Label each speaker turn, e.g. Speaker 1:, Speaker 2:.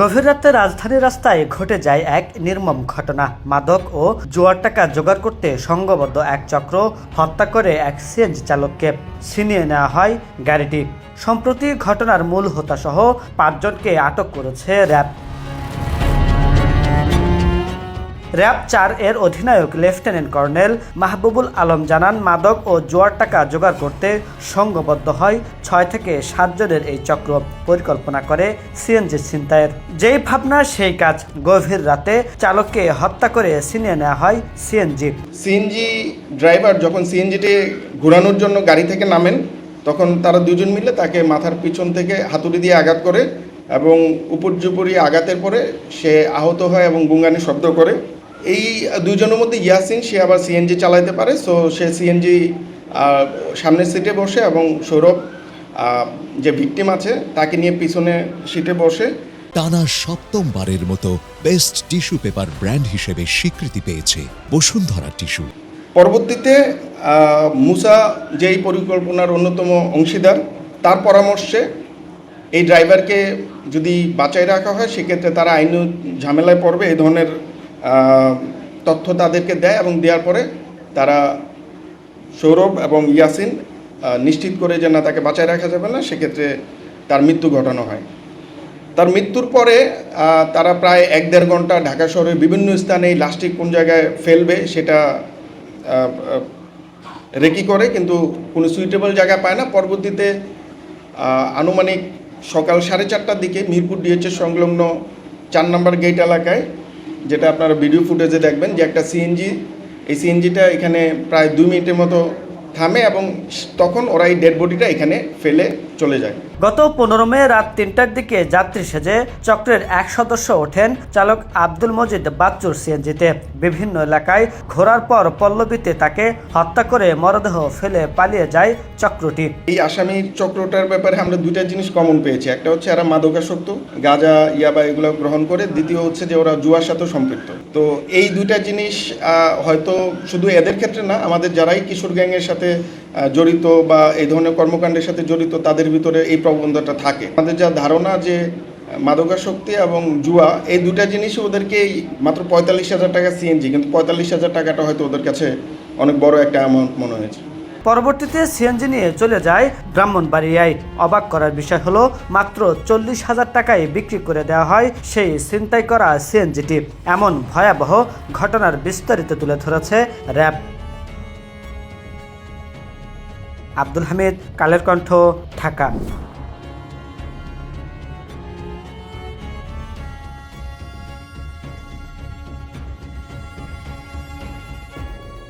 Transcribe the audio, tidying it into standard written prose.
Speaker 1: গভীর রাতে রাজধানীর রাস্তায় ঘটে যায় এক নির্মম ঘটনা। মাদক ও জুয়ার টাকা জোগাড় করতে সংঘবদ্ধ এক চক্র হত্যা করে এক সিএনজি চালককে ছিনিয়ে নেওয়া হয় গাড়িটি। সম্প্রতি ঘটনার মূল হোতাসহ ৫ জনকে আটক করেছে র্যাব। র্যাব ৪ এর অধিনায়ক লেফটেন্যান্ট কর্নেল মাহবুবুল আলম জানান, মাদক ও জোয়ার টাকা জোগাড় করতে সংঘবদ্ধ হয় ৬ থেকে ৭ জনের এই চক্র পরিকল্পনা করে সিএনজি ছিনতাইয়ের। যেই ভাবনা সেই কাজ। গভীর রাতে চালককে হত্যা করে ছিনিয়ে নেওয়া হয়
Speaker 2: সিএনজি ড্রাইভার যখন সিএনজিটি ঘোরানোর জন্য গাড়ি থেকে নামেন, তখন তারা দুজন মিলে তাকে মাথার পিছন থেকে হাতুড়ি দিয়ে আঘাত করে এবং উপর্যুপরি আঘাতের পরে সে আহত হয় এবং গুঙ্গানি শব্দ করে। এই দুজনের মধ্যে ইয়াসিন, সে আবার সিএনজি চালাতে পারে, সো সে সিএনজি সামনের সিটে বসে এবং সৌরভ যে ভিকটিম আছে তাকে নিয়ে পিছনে সিটে বসে।
Speaker 3: টানা সপ্তমবারের মতো বেস্ট টিস্যু পেপার ব্র্যান্ড হিসেবে স্বীকৃতি পেয়েছে বসুন্ধরা টিস্যু।
Speaker 2: পরবর্তীতে মুসা, যেই পরিকল্পনার অন্যতম অংশীদার, তার পরামর্শে এই ড্রাইভারকে যদি বাঁচাই রাখা হয় সেক্ষেত্রে তারা আইন ঝামেলায় পড়বে, এই ধরনের তথ্য তাদেরকে দেয় এবং দেওয়ার পরে তারা সৌরভ এবং ইয়াসিন নিশ্চিত করে যে না, তাকে বাঁচাই রাখা যাবে না, সেক্ষেত্রে তার মৃত্যু ঘটানো হয়। তার মৃত্যুর পরে তারা প্রায় ১-১.৫ ঘন্টা ঢাকা শহরের বিভিন্ন স্থানে এই লাশটি কোন জায়গায় ফেলবে সেটা রেকি করে, কিন্তু কোনো সুইটেবল জায়গা পায় না। পরবর্তীতে আনুমানিক সকাল 4:30টার দিকে মিরপুর ডিএচএস সংলগ্ন ৪ নম্বর গেট এলাকায়, যেটা আপনারা ভিডিও ফুটেজে দেখবেন, যে একটা সিএনজি, এই সিএনজিটা এখানে প্রায় ২ মিনিটের মতো থামে এবং তখন ওরা এই ডেড বডিটা এখানে ফেলে চলে যায়।
Speaker 1: গত ১৫ মে রাত ৩টার দিকে যাত্রী সেজে চক্রের এক সদস্য ওঠেন চালক আব্দুল মজিদ বাচ্চুর সিএনজিতে। বিভিন্ন এলাকায় ঘোরার পর পল্লবীতে তাকে হত্যা করে মরদেহ ফেলে পালিয়ে যায় চক্রটি।
Speaker 2: এই আসামির চক্রটার ব্যাপারে আমরা 2টা জিনিস কমন পেয়েছি। একটা হচ্ছে এরা মাদকাসক্ত, গাঁজা, ইয়াবা এগুলো গ্রহণ করে। দ্বিতীয় হচ্ছে যে ওরা জুয়ার সাথেও সম্পৃক্ত। তো এই 2টা জিনিস হয়তো শুধু এদের ক্ষেত্রে না, আমাদের যারাই কিশোর গ্যাংয়ের সাথে জড়িত বা এই ধরনের কর্মকাণ্ডের সাথে জড়িত তাদের ভিতরে এই প্রবণতাটা থাকে। আমাদের যা ধারণা যে মাদকাসক্তি এবং জুয়া, এই 2টা জিনিসই ওদেরকে মাত্র ৪৫,০০০ টাকা সিএনজি, কিন্তু ৪৫,০০০ টাকাটা হয়তো ওদের কাছে অনেক বড় একটা অ্যামাউন্ট মনে হয়েছে।
Speaker 1: পরবর্তীতে সিএনজি নিয়ে চলে যায় ব্রাহ্মণবাড়িয়ায়। অবাক করার বিষয় হলো, মাত্র ৪০,০০০ টাকায় বিক্রি করে দেওয়া হয় সেই ছিনতাই করা সিএনজিটি। এমন ভয়াবহ ঘটনার বিস্তারিত তুলে ধরেছে র্যাব। আব্দুল হামিদ, কালের কণ্ঠ, ঢাকা।